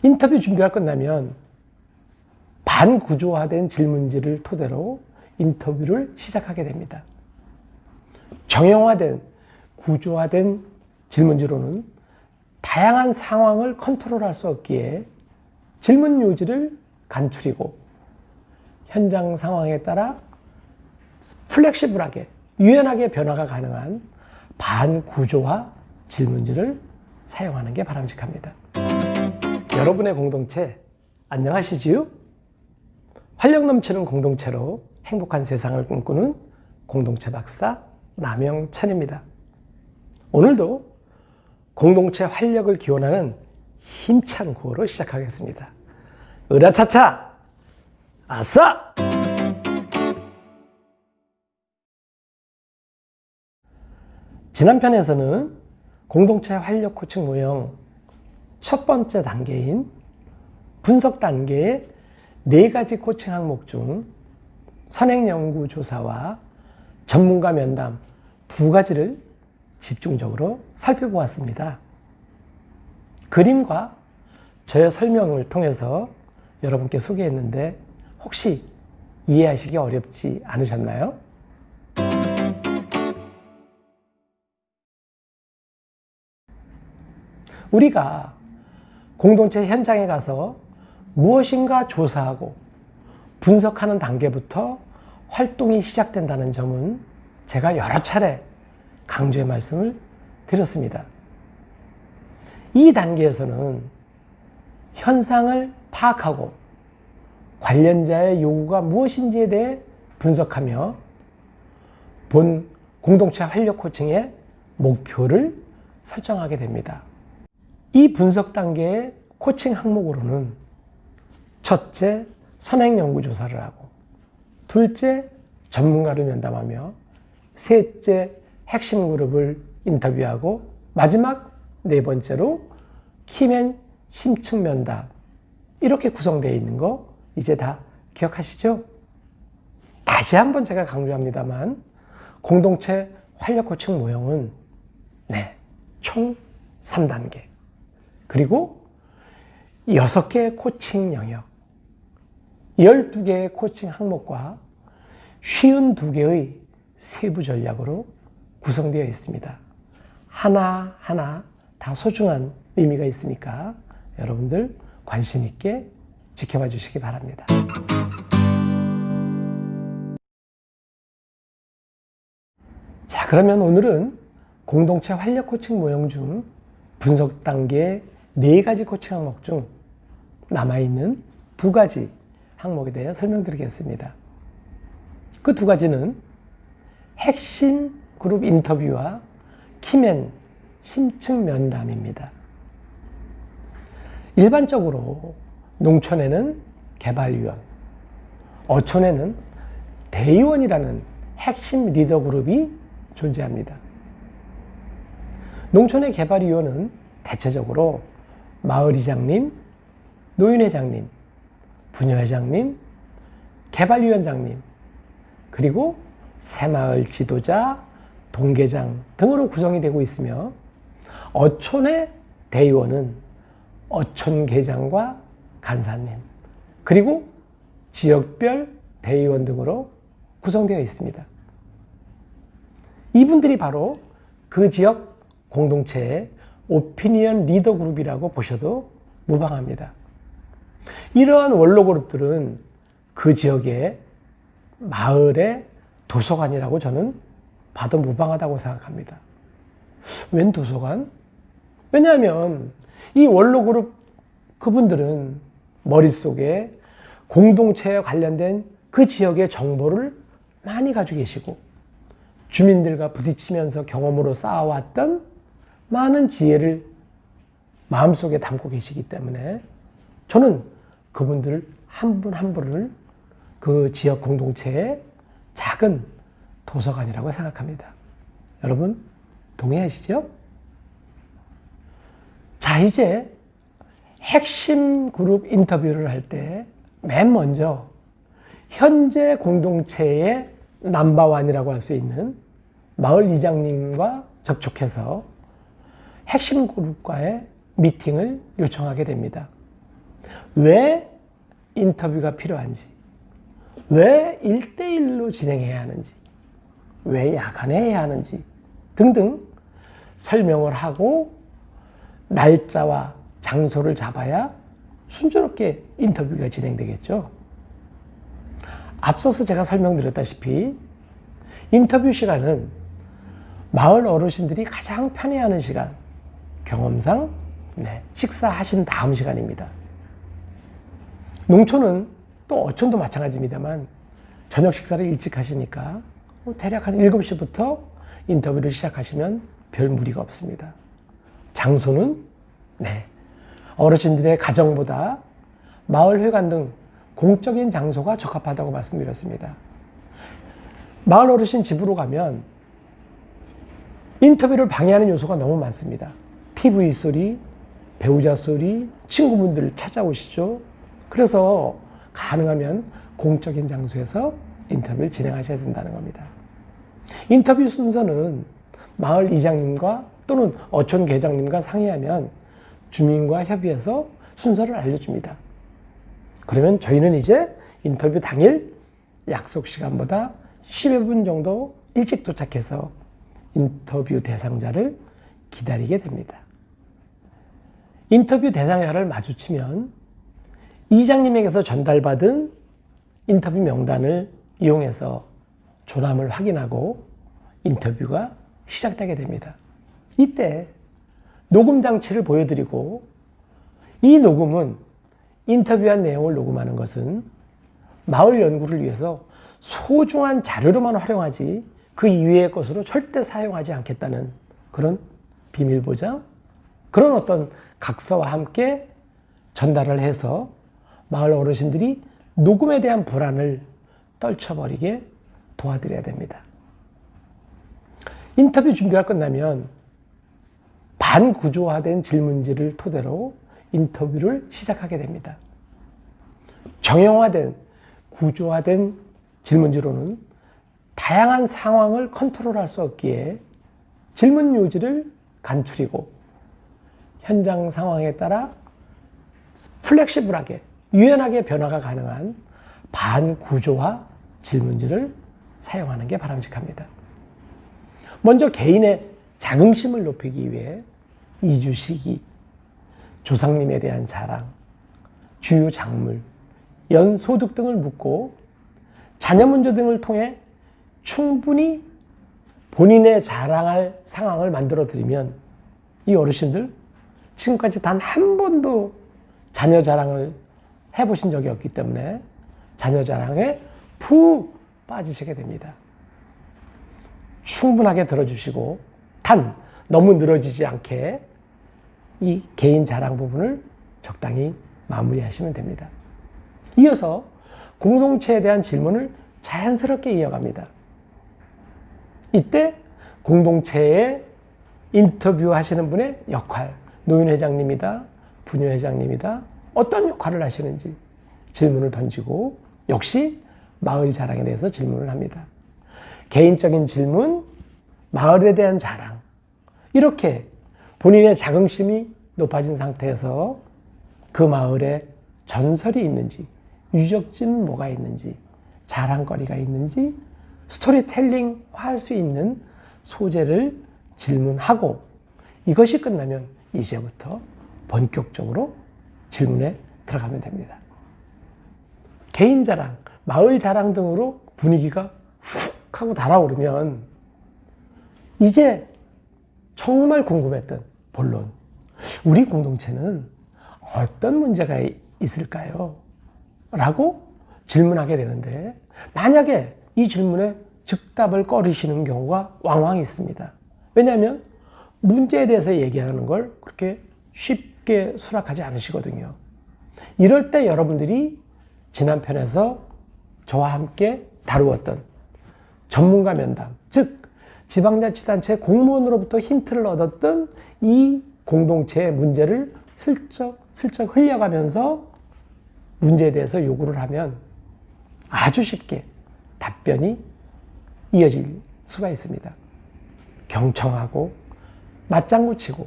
인터뷰 준비가 끝나면 반구조화된 질문지를 토대로 인터뷰를 시작하게 됩니다. 정형화된, 구조화된 질문지로는 다양한 상황을 컨트롤할 수 없기에 질문 요지를 간추리고 현장 상황에 따라 플렉시블하게, 유연하게 변화가 가능한 반구조화 질문지를 사용하는 게 바람직합니다. 여러분의 공동체 안녕하시지요? 활력 넘치는 공동체로 행복한 세상을 꿈꾸는 공동체 박사 남영천입니다. 오늘도 공동체 활력을 기원하는 힘찬 구호로 시작하겠습니다. 으라차차 아싸! 지난 편에서는 공동체 활력 코칭 모형 첫 번째 단계인 분석 단계의 4가지 코칭 항목 중 선행연구조사와 전문가 면담 2가지를 집중적으로 살펴보았습니다. 그림과 저의 설명을 통해서 여러분께 소개했는데 혹시 이해하시기 어렵지 않으셨나요? 우리가 공동체 현장에 가서 무엇인가 조사하고 분석하는 단계부터 활동이 시작된다는 점은 제가 여러 차례 강조의 말씀을 드렸습니다. 이 단계에서는 현상을 파악하고 관련자의 요구가 무엇인지에 대해 분석하며 본 공동체 활력 코칭의 목표를 설정하게 됩니다. 이 분석 단계의 코칭 항목으로는 첫째, 선행연구조사를 하고 둘째, 전문가를 면담하며 셋째, 핵심 그룹을 인터뷰하고 마지막 4번째로 키맨 심층 면담 이렇게 구성되어 있는 거 이제 다 기억하시죠? 다시 한번 제가 강조합니다만 공동체 활력 코칭 모형은 총 3단계 그리고 6개의 코칭 영역 12개의 코칭 항목과 52개의 세부 전략으로 구성되어 있습니다. 하나하나 다 소중한 의미가 있으니까 여러분들 관심 있게 지켜봐 주시기 바랍니다. 자, 그러면 오늘은 공동체 활력 코칭 모형 중 분석 단계의 4가지 코칭 항목 중 남아있는 2가지 항목에 대해 설명드리겠습니다. 그 2가지는 핵심 그룹 인터뷰와 키맨 심층 면담입니다. 일반적으로 농촌에는 개발위원, 어촌에는 대의원이라는 핵심 리더 그룹이 존재합니다. 농촌의 개발위원은 대체적으로 마을이장님, 노인회장님, 부녀회장님, 개발위원장님, 그리고 새마을 지도자, 동계장 등으로 구성이 되고 있으며 어촌의 대의원은 어촌계장과 간사님, 그리고 지역별 대의원 등으로 구성되어 있습니다. 이분들이 바로 그 지역 공동체의 오피니언 리더 그룹이라고 보셔도 무방합니다. 이러한 원로 그룹들은 그 지역의 마을의 도서관이라고 저는 봐도 무방하다고 생각합니다. 웬 도서관? 왜냐하면 이 원로 그룹 그분들은 머릿속에 공동체에 관련된 그 지역의 정보를 많이 가지고 계시고 주민들과 부딪히면서 경험으로 쌓아왔던 많은 지혜를 마음속에 담고 계시기 때문에 저는 그분들 한 분 한 분을 그 지역 공동체의 작은 도서관이라고 생각합니다. 여러분 동의하시죠? 자, 이제 핵심 그룹 인터뷰를 할 때 맨 먼저 현재 공동체의 넘버원이라고 할 수 있는 마을 이장님과 접촉해서 핵심 그룹과의 미팅을 요청하게 됩니다. 왜 인터뷰가 필요한지, 왜 1대1로 진행해야 하는지, 왜 야간에 해야 하는지 등등 설명을 하고 날짜와 장소를 잡아야 순조롭게 인터뷰가 진행되겠죠. 앞서서 제가 설명드렸다시피 인터뷰 시간은 마을 어르신들이 가장 편해하는 시간, 경험상 식사하신 다음 시간입니다. 농촌은 또 어촌도 마찬가지입니다만 저녁 식사를 일찍 하시니까 대략 한 7시부터 인터뷰를 시작하시면 별 무리가 없습니다. 장소는 어르신들의 가정보다 마을회관 등 공적인 장소가 적합하다고 말씀드렸습니다. 마을 어르신 집으로 가면 인터뷰를 방해하는 요소가 너무 많습니다. TV 소리, 배우자 소리, 친구분들 찾아오시죠. 그래서 가능하면 공적인 장소에서 인터뷰를 진행하셔야 된다는 겁니다. 인터뷰 순서는 마을 이장님과 또는 어촌 계장님과 상의하면 주민과 협의해서 순서를 알려줍니다. 그러면 저희는 이제 인터뷰 당일 약속 시간보다 10여 분 정도 일찍 도착해서 인터뷰 대상자를 기다리게 됩니다. 인터뷰 대상자를 마주치면 이장님에게서 전달받은 인터뷰 명단을 이용해서 조남을 확인하고 인터뷰가 시작되게 됩니다. 이때 녹음 장치를 보여드리고 이 녹음은 인터뷰한 내용을 녹음하는 것은 마을 연구를 위해서 소중한 자료로만 활용하지 그 이외의 것으로 절대 사용하지 않겠다는 그런 비밀 보장, 그런 어떤 각서와 함께 전달을 해서 마을 어르신들이 녹음에 대한 불안을 떨쳐버리게 도와드려야 됩니다. 인터뷰 준비가 끝나면 반구조화된 질문지를 토대로 인터뷰를 시작하게 됩니다. 정형화된, 구조화된 질문지로는 다양한 상황을 컨트롤할 수 없기에 질문 요지를 간추리고 현장 상황에 따라 플렉시블하게, 유연하게 변화가 가능한 반구조화 질문지를 사용하는 게 바람직합니다. 먼저 개인의 자긍심을 높이기 위해 이주 시기, 조상님에 대한 자랑, 주요 작물, 연소득 등을 묻고 자녀 문제 등을 통해 충분히 본인의 자랑할 상황을 만들어 드리면 이 어르신들 지금까지 단 한 번도 자녀 자랑을 해보신 적이 없기 때문에 자녀 자랑에 푹 빠지시게 됩니다. 충분하게 들어주시고 단 너무 늘어지지 않게 이 개인 자랑 부분을 적당히 마무리하시면 됩니다. 이어서 공동체에 대한 질문을 자연스럽게 이어갑니다. 이때 공동체에 인터뷰하시는 분의 역할, 노인회장님이다, 부녀회장님이다, 어떤 역할을 하시는지 질문을 던지고 역시 마을 자랑에 대해서 질문을 합니다. 개인적인 질문, 마을에 대한 자랑, 이렇게 본인의 자긍심이 높아진 상태에서 그 마을에 전설이 있는지, 유적지는 뭐가 있는지, 자랑거리가 있는지 스토리텔링 할 수 있는 소재를 질문하고 이것이 끝나면 이제부터 본격적으로 질문에 들어가면 됩니다. 개인 자랑, 마을 자랑 등으로 분위기가 훅 하고 달아오르면 이제 정말 궁금했던 본론, 우리 공동체는 어떤 문제가 있을까요? 라고 질문하게 되는데 만약에 이 질문에 즉답을 꺼리시는 경우가 왕왕 있습니다. 왜냐하면 문제에 대해서 얘기하는 걸 그렇게 쉽게 수락하지 않으시거든요. 이럴 때 여러분들이 지난 편에서 저와 함께 다루었던 전문가 면담, 즉 지방자치단체 공무원으로부터 힌트를 얻었던 이 공동체의 문제를 슬쩍 흘려가면서 문제에 대해서 요구를 하면 아주 쉽게 답변이 이어질 수가 있습니다. 경청하고 맞장구 치고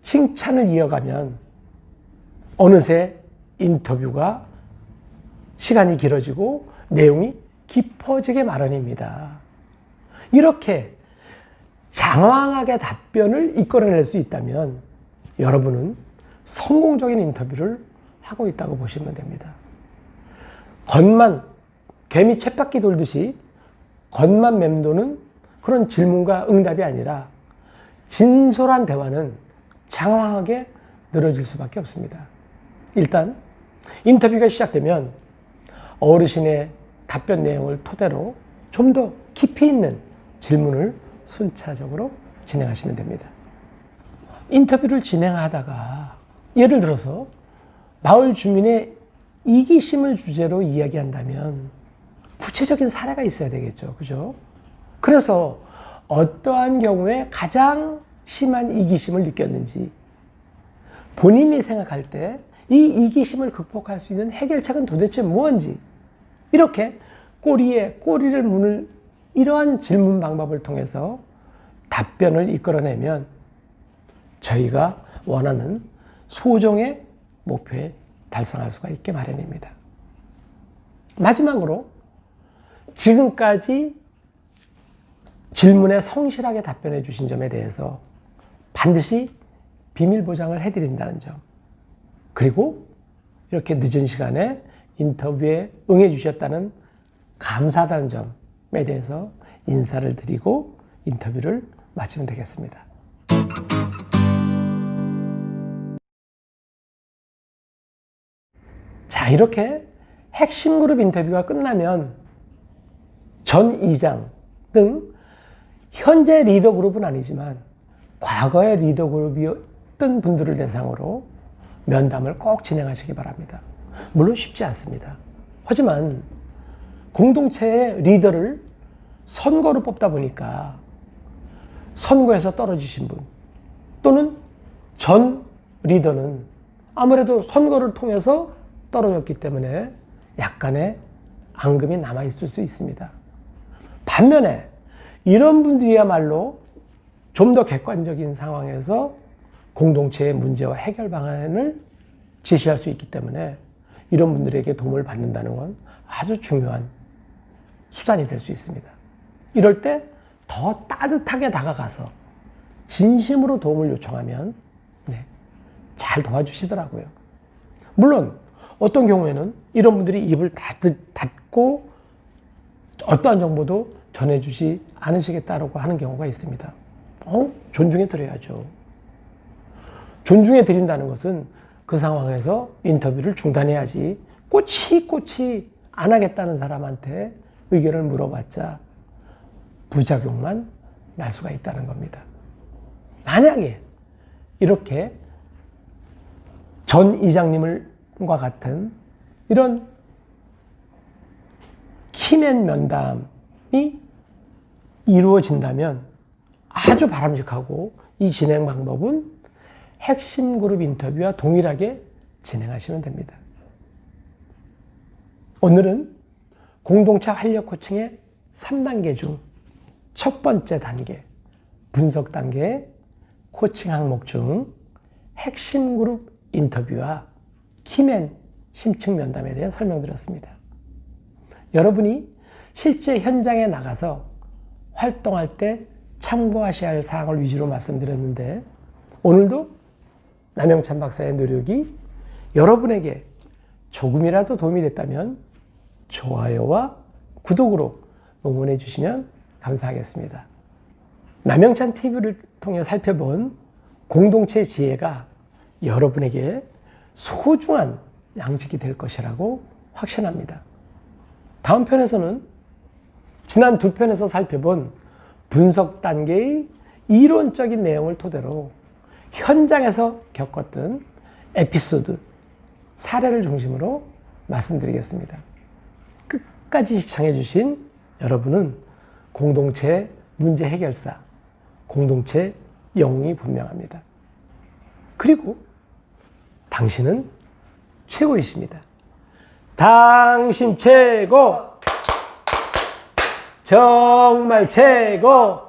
칭찬을 이어가면 어느새 인터뷰가 시간이 길어지고 내용이 깊어지게 마련입니다. 이렇게 장황하게 답변을 이끌어낼 수 있다면 여러분은 성공적인 인터뷰를 하고 있다고 보시면 됩니다. 겉만 개미 쳇바퀴 돌듯이 겉만 맴도는 그런 질문과 응답이 아니라 진솔한 대화는 장황하게 늘어질 수밖에 없습니다. 일단 인터뷰가 시작되면 어르신의 답변 내용을 토대로 좀 더 깊이 있는 질문을 순차적으로 진행하시면 됩니다. 인터뷰를 진행하다가 예를 들어서 마을 주민의 이기심을 주제로 이야기한다면 구체적인 사례가 있어야 되겠죠. 그죠? 그래서 어떠한 경우에 가장 심한 이기심을 느꼈는지, 본인이 생각할 때 이 이기심을 극복할 수 있는 해결책은 도대체 무엇인지, 이렇게 꼬리에 꼬리를 무는 이러한 질문 방법을 통해서 답변을 이끌어내면 저희가 원하는 소정의 목표에 달성할 수가 있게 마련입니다. 마지막으로 지금까지 질문에 성실하게 답변해 주신 점에 대해서 반드시 비밀 보장을 해드린다는 점, 그리고 이렇게 늦은 시간에 인터뷰에 응해 주셨다는 감사하다는 점에 대해서 인사를 드리고 인터뷰를 마치면 되겠습니다. 자, 이렇게 핵심 그룹 인터뷰가 끝나면 전 이장 등 현재 리더 그룹은 아니지만 과거의 리더 그룹이었던 분들을 대상으로 면담을 꼭 진행하시기 바랍니다. 물론 쉽지 않습니다. 하지만 공동체의 리더를 선거로 뽑다 보니까 선거에서 떨어지신 분 또는 전 리더는 아무래도 선거를 통해서 떨어졌기 때문에 약간의 앙금이 남아있을 수 있습니다. 반면에 이런 분들이야말로 좀 더 객관적인 상황에서 공동체의 문제와 해결 방안을 제시할 수 있기 때문에 이런 분들에게 도움을 받는다는 건 아주 중요한 수단이 될 수 있습니다. 이럴 때 더 따뜻하게 다가가서 진심으로 도움을 요청하면 잘 도와주시더라고요. 물론 어떤 경우에는 이런 분들이 입을 닫고 어떠한 정보도 전해주지 않으시겠다고 하는 경우가 있습니다. 존중해 드려야죠. 존중해 드린다는 것은 그 상황에서 인터뷰를 중단해야지 꼬치꼬치 안 하겠다는 사람한테 의견을 물어봤자 부작용만 날 수가 있다는 겁니다. 만약에 이렇게 전 이장님과 같은 이런 키맨 면담이 이루어진다면 아주 바람직하고 이 진행 방법은 핵심 그룹 인터뷰와 동일하게 진행하시면 됩니다. 오늘은 공동체 활력 코칭의 3단계 중 첫 번째 단계, 분석 단계의 코칭 항목 중 핵심 그룹 인터뷰와 키맨 심층 면담에 대해 설명드렸습니다. 여러분이 실제 현장에 나가서 활동할 때 참고하셔야 할 사항을 위주로 말씀드렸는데 오늘도 남영찬 박사의 노력이 여러분에게 조금이라도 도움이 됐다면 좋아요와 구독으로 응원해 주시면 감사하겠습니다. 남영찬 TV를 통해 살펴본 공동체 지혜가 여러분에게 소중한 양식이 될 것이라고 확신합니다. 다음 편에서는 지난 두 편에서 살펴본 분석 단계의 이론적인 내용을 토대로 현장에서 겪었던 에피소드, 사례를 중심으로 말씀드리겠습니다. 끝까지 시청해 주신 여러분은 공동체 문제 해결사, 공동체 영웅이 분명합니다. 그리고 당신은 최고이십니다. 당신 최고! 정말 최고!